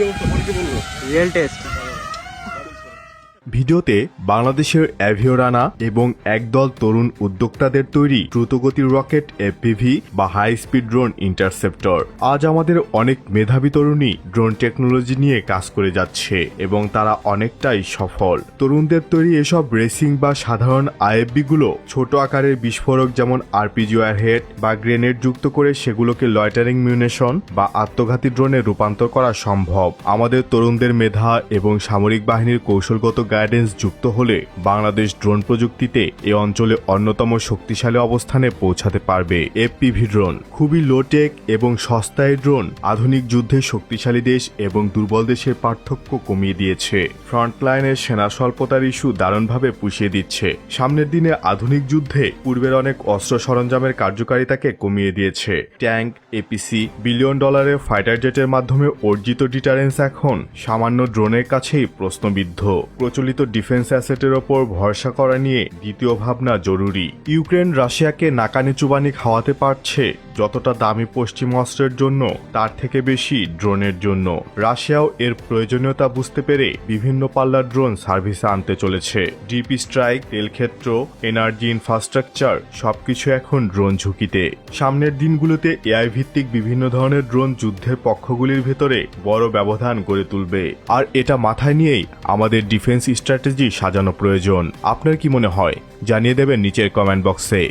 Real test. ভিডিওতে বাংলাদেশের অ্যাভিওরানা এবং একদল তরুণ উদ্যোক্তাদের তৈরি দ্রুতগতির রকেট এফপিভি বা হাই স্পিড ড্রোন ইন্টারসেপ্টর। আজ আমাদের অনেক মেধাবী তরুণী ড্রোন টেকনোলজি নিয়ে কাজ করে যাচ্ছে এবং তারা অনেকটাই সফল। তরুণদের তৈরি এসব রেসিং বা সাধারণ আইএফবি গুলো ছোট আকারের বিস্ফোরক যেমন আরপিজি ওয়ারহেড বা গ্রেনেড যুক্ত করে সেগুলোকে লয়টারিং মিউনিশন বা আত্মঘাতী ড্রোনে রূপান্তর করা সম্ভব। আমাদের তরুণদের মেধা এবং সামরিক বাহিনীর কৌশলগত গাইডেন্স যুক্ত হলে বাংলাদেশ ড্রোন প্রযুক্তিতে এ অঞ্চলে অন্যতম শক্তিশালী অবস্থানে পৌঁছাতে পারবে। এফপিভি ড্রোন খুবই লোটেক এবং সস্তায় ড্রোন আধুনিক যুদ্ধে শক্তিশালী দেশ এবং দুর্বল দেশের পার্থক্য কমিয়ে দিয়েছে। ফ্রন্টলাইনের সেনা স্বল্পতার ইস্যু দারুণভাবে পুষিয়ে দিচ্ছে। সামনের দিনে আধুনিক যুদ্ধে পূর্বের অনেক অস্ত্র সরঞ্জামের কার্যকারিতাকে কমিয়ে দিয়েছে। ট্যাঙ্ক, এপিসি, বিলিয়ন ডলারের ফাইটার জেটের মাধ্যমে অর্জিত ডিটারেন্স এখন সামান্য ড্রোনের কাছেই প্রশ্নবিদ্ধ। প্রচলিত ডিফেন্স অ্যাসেটের ওপর ভরসা করা নিয়ে দ্বিতীয় ভাবনা জরুরি। ইউক্রেন রাশিয়াকে নাকানি চুবানি খাওয়াতে পারছে যতটা দামি পশ্চিম অস্ত্রের জন্য, তার থেকে বেশি ড্রোনের জন্য। রাশিয়াও এর প্রয়োজনীয়তা বুঝতে পেরে বিভিন্ন পাল্লার ড্রোন সার্ভিসে আনতে চলেছে। ডিপ স্ট্রাইক, তেলক্ষেত্র, এনার্জি ইনফ্রাস্ট্রাকচার সবকিছু এখন ড্রোন ঝুঁকিতে। সামনের দিনগুলোতে এআই ভিত্তিক বিভিন্ন ধরনের ড্রোন যুদ্ধের পক্ষগুলির ভেতরে বড় ব্যবধান গড়ে তুলবে। আর এটা মাথায় নিয়েই আমাদের ডিফেন্স স্ট্র্যাটেজি সাজানো প্রয়োজন। আপনার কি মনে হয় জানিয়ে দেবেন নিচের কমেন্ট বক্সে।